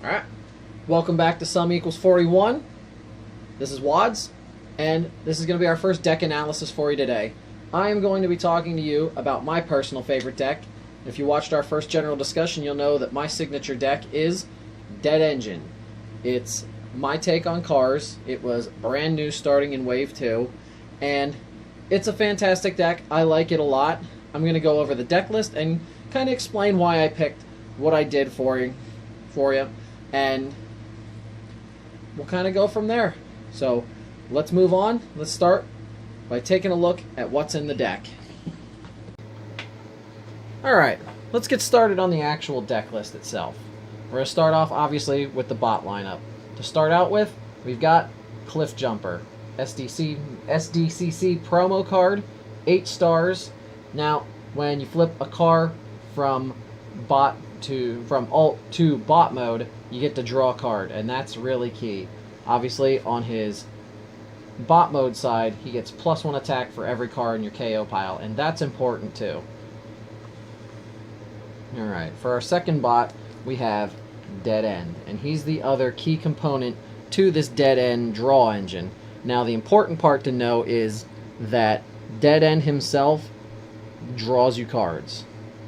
Alright, welcome back to Sum Equals 41. This is Wads, and this is going to be our first deck analysis for you today. I am going to be talking to you about my personal favorite deck. If you watched our first general discussion, you'll know that my signature deck is Dead Engine. It's my take on cars. It was brand new starting in Wave 2, and it's a fantastic deck. I like it a lot. I'm going to go over the deck list and kind of explain why I picked what I did for you, and we'll kind of go from there. So let's move on. Let's start by taking a look at what's in the deck. Alright, let's get started on the actual deck list itself. We're going to start off, obviously, with the bot lineup. To start out with, we've got Cliffjumper, SDCC promo card, 8 stars. Now, when you flip a car from alt to bot mode, you get to draw a card, and that's really key. Obviously, on his bot mode side, he gets +1 attack for every card in your KO pile, and that's important too. Alright, for our second bot, we have Dead End, and he's the other key component to this Dead End draw engine. Now, the important part to know is that Dead End himself draws you cards.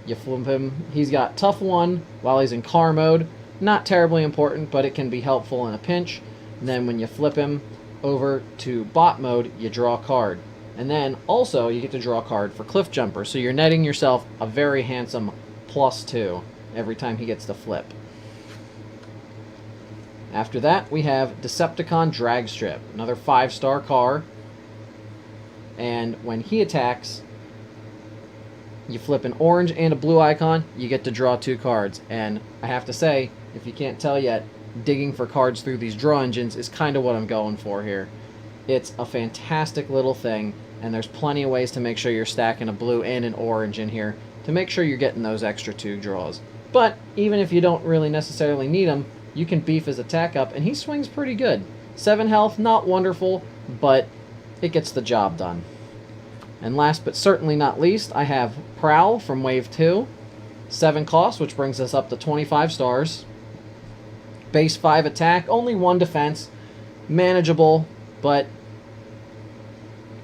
You flip him, he's got Tough 1 while he's in car mode. Not terribly important, but it can be helpful in a pinch. And then when you flip him over to bot mode, you draw a card. And then also you get to draw a card for Cliffjumper, so you're netting yourself a very handsome +2 every time he gets to flip. After that, we have Decepticon Drag Strip, another 5-star car. And when he attacks, you flip an orange and a blue icon, you get to draw 2 cards. And I have to say, if you can't tell yet, digging for cards through these draw engines is kind of what I'm going for here. It's a fantastic little thing, and there's plenty of ways to make sure you're stacking a blue and an orange in here to make sure you're getting those extra 2 draws. But even if you don't really necessarily need them, you can beef his attack up, and he swings pretty good. 7 health, not wonderful, but it gets the job done. And last but certainly not least, I have Prowl from Wave 2. 7 cost, which brings us up to 25 stars. Base 5 attack, only 1 defense. Manageable, but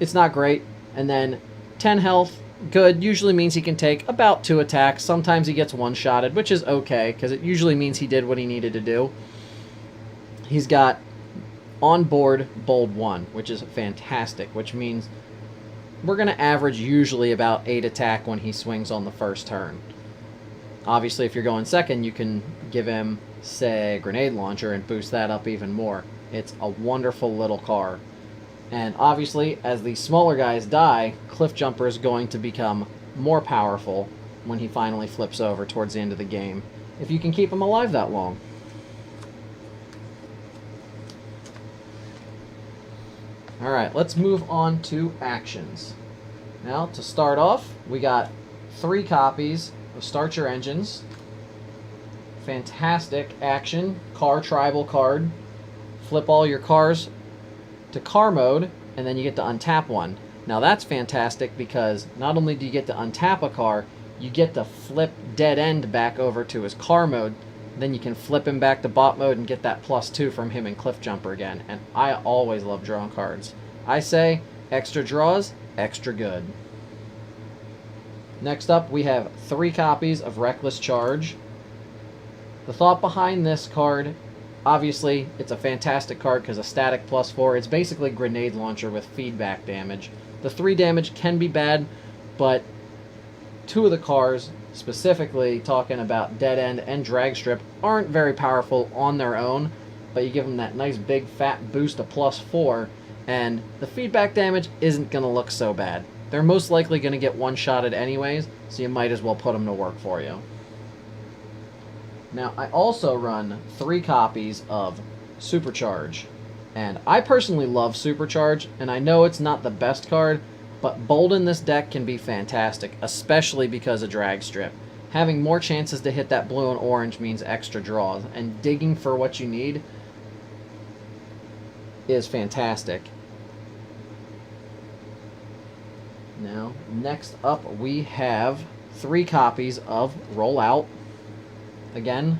it's not great. And then 10 health, good. Usually means he can take about 2 attacks. Sometimes he gets one-shotted, which is okay, because it usually means he did what he needed to do. He's got on-board Bold 1, which is fantastic, which means we're going to average usually about 8 attack when he swings on the first turn. Obviously, if you're going second, you can give him, say, a grenade launcher and boost that up even more. It's a wonderful little car. And obviously, as the smaller guys die, Cliffjumper is going to become more powerful when he finally flips over towards the end of the game, if you can keep him alive that long. Alright, let's move on to actions. Now, to start off, we got 3 copies of Start Your Engines. Fantastic action, car tribal card. Flip all your cars to car mode, and then you get to untap one. Now that's fantastic because not only do you get to untap a car, you get to flip Dead End back over to his car mode. Then you can flip him back to bot mode and get that +2 from him and Cliffjumper again. And I always love drawing cards. I say, extra draws, extra good. Next up, we have 3 copies of Reckless Charge. The thought behind this card, obviously, it's a fantastic card because a static +4. It's basically grenade launcher with feedback damage. The 3 damage can be bad, but 2 of the cars, specifically talking about Dead End and Drag Strip, aren't very powerful on their own, but you give them that nice big fat boost of +4, and the feedback damage isn't going to look so bad. They're most likely going to get one-shotted anyways, so you might as well put them to work for you. Now, I also run 3 copies of Supercharge, and I personally love Supercharge, and I know it's not the best card, but Bold in this deck can be fantastic, especially because of Drag Strip. Having more chances to hit that blue and orange means extra draws, and digging for what you need is fantastic. Now, next up we have 3 copies of Rollout. Again,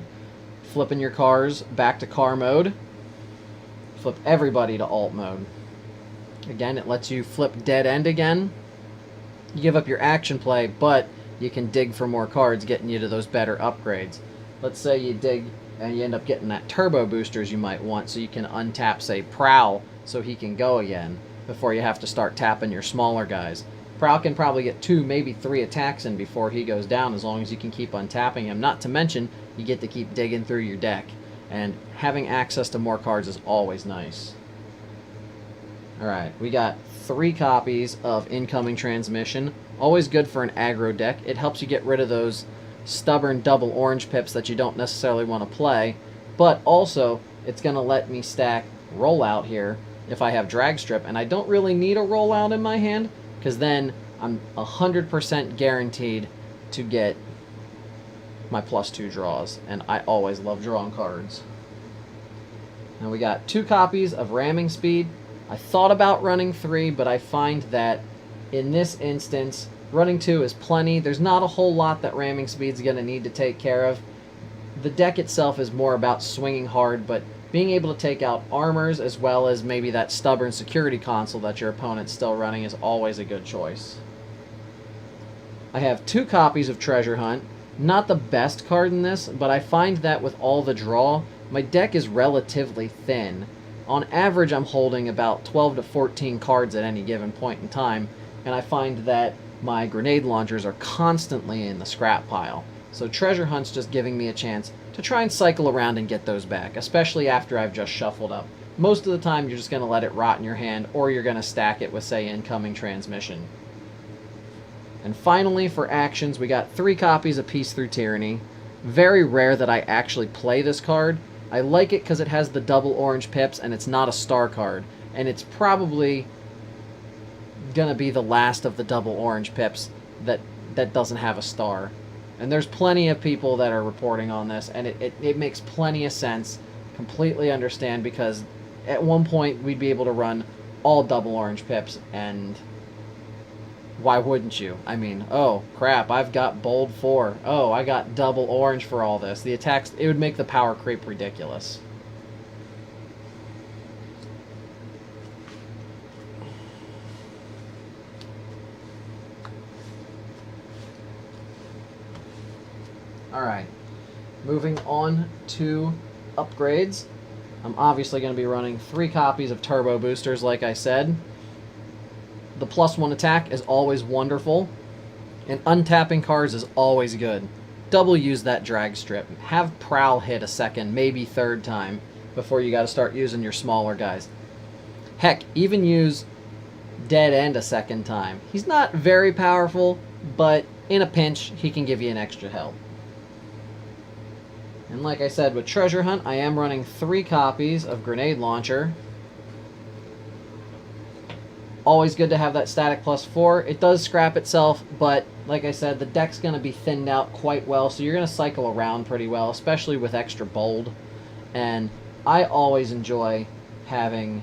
flipping your cars back to car mode. Flip everybody to alt mode. Again, it lets you flip dead end again. You give up your action play, but you can dig for more cards, getting you to those better upgrades. Let's say you dig and you end up getting that turbo boosters you might want, so you can untap, say, Prowl, so he can go again before you have to start tapping your smaller guys. Prowl can probably get 2, maybe 3 attacks in before he goes down, as long as you can keep untapping him. Not to mention, you get to keep digging through your deck, and having access to more cards is always nice. Alright, we got 3 copies of Incoming Transmission. Always good for an aggro deck. It helps you get rid of those stubborn double orange pips that you don't necessarily want to play, but also it's going to let me stack Rollout here if I have Drag Strip, and I don't really need a Rollout in my hand, because then I'm 100% guaranteed to get my +2 draws, and I always love drawing cards. Now we got 2 copies of Ramming Speed. I thought about running 3, but I find that in this instance, running 2 is plenty. There's not a whole lot that Ramming Speed's going to need to take care of. The deck itself is more about swinging hard, but being able to take out armors as well as maybe that stubborn security console that your opponent's still running is always a good choice. I have 2 copies of Treasure Hunt. Not the best card in this, but I find that with all the draw, my deck is relatively thin. On average, I'm holding about 12 to 14 cards at any given point in time, and I find that my grenade launchers are constantly in the scrap pile. So Treasure Hunt's just giving me a chance to try and cycle around and get those back, especially after I've just shuffled up. Most of the time, you're just going to let it rot in your hand, or you're going to stack it with, say, Incoming Transmission. And finally, for actions, we got 3 copies of Peace Through Tyranny. Very rare that I actually play this card. I like it because it has the double orange pips, and it's not a star card. And it's probably going to be the last of the double orange pips that doesn't have a star. And there's plenty of people that are reporting on this, and it makes plenty of sense. Completely understand, because at one point we'd be able to run all double orange pips, and why wouldn't you? I mean, oh crap, I've got bold 4. Oh, I got double orange for all this. The attacks, it would make the power creep ridiculous. Alright, moving on to upgrades. I'm obviously going to be running 3 copies of Turbo Boosters, like I said. The +1 attack is always wonderful, and untapping cards is always good. Double use that Drag Strip. Have Prowl hit a second, maybe third time, before you got to start using your smaller guys. Heck, even use Dead End a second time. He's not very powerful, but in a pinch, he can give you an extra help. And like I said, with Treasure Hunt, I am running 3 copies of Grenade Launcher. Always good to have that static +4. It does scrap itself, but like I said, the deck's going to be thinned out quite well, so you're going to cycle around pretty well, especially with extra bold. And I always enjoy having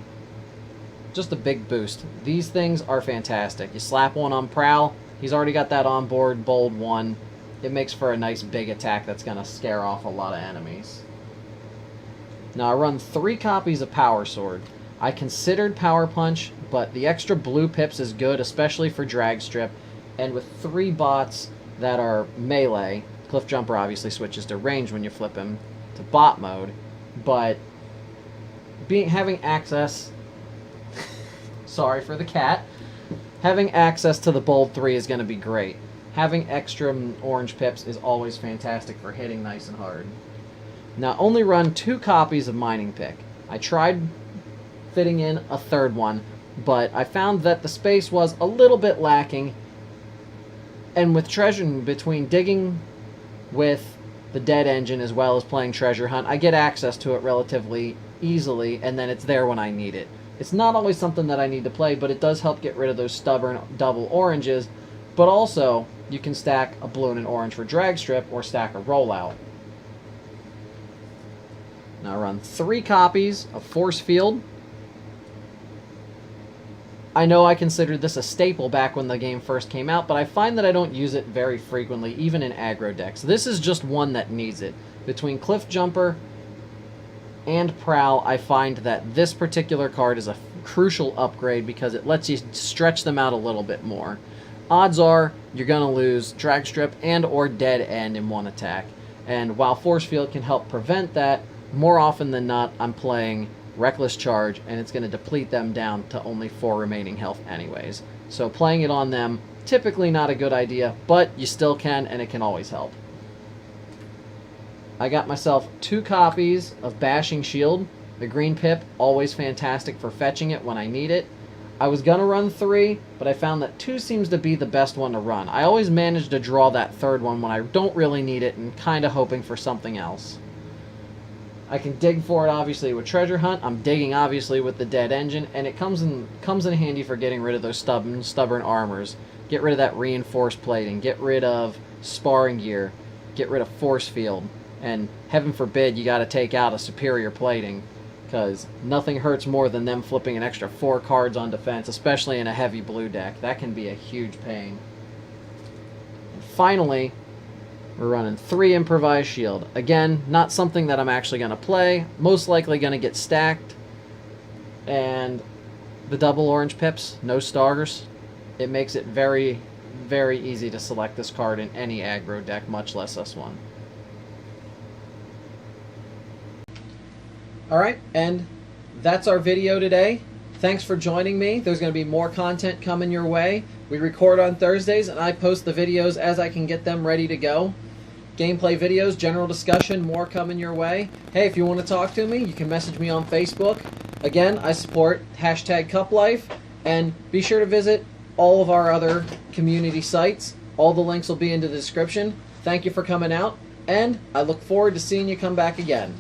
just a big boost. These things are fantastic. You slap one on Prowl, he's already got that onboard bold 1. It makes for a nice big attack that's going to scare off a lot of enemies. Now I run 3 copies of Power Sword. I considered Power Punch, but the extra blue pips is good, especially for Drag Strip. And with 3 bots that are melee, Cliffjumper obviously switches to range when you flip him to bot mode, but having access sorry for the cat, having access to the bold 3 is going to be great. Having extra orange pips is always fantastic for hitting nice and hard. Now, only run 2 copies of Mining Pick. I tried fitting in a 3rd one, but I found that the space was a little bit lacking. And with Treasure, between digging with the Dead Engine as well as playing Treasure Hunt, I get access to it relatively easily, and then it's there when I need it. It's not always something that I need to play, but it does help get rid of those stubborn double oranges. But also, you can stack a blue and an orange for Drag Strip, or stack a Rollout. Now I run 3 copies of Force Field. I know I considered this a staple back when the game first came out, but I find that I don't use it very frequently, even in aggro decks. This is just one that needs it. between Cliffjumper and Prowl, I find that this particular card is a crucial upgrade because it lets you stretch them out a little bit more. Odds are you're going to lose Drag Strip and or Dead End in one attack. And while Force Field can help prevent that, more often than not, I'm playing Reckless Charge, and it's going to deplete them down to only 4 remaining health anyways. So playing it on them, typically not a good idea, but you still can, and it can always help. I got myself 2 copies of Bashing Shield. The green pip, always fantastic for fetching it when I need it. I was going to run 3, but I found that 2 seems to be the best one to run. I always manage to draw that third one when I don't really need it and kind of hoping for something else. I can dig for it obviously with Treasure Hunt. I'm digging obviously with the Dead Engine, and it comes in handy for getting rid of those stubborn armors. Get rid of that reinforced plating, get rid of sparring gear, get rid of force field, and heaven forbid you got to take out a superior plating, because nothing hurts more than them flipping an extra 4 cards on defense, especially in a heavy blue deck. That can be a huge pain. And finally, we're running 3 Improvised Shield. Again, not something that I'm actually going to play. Most likely going to get stacked. And the double orange pips, no stars. It makes it very, very easy to select this card in any aggro deck, much less this one. Alright, and that's our video today. Thanks for joining me. There's going to be more content coming your way. We record on Thursdays, and I post the videos as I can get them ready to go. Gameplay videos, general discussion, more coming your way. Hey, if you want to talk to me, you can message me on Facebook. Again, I support #CupLife, and be sure to visit all of our other community sites. All the links will be in the description. Thank you for coming out, and I look forward to seeing you come back again.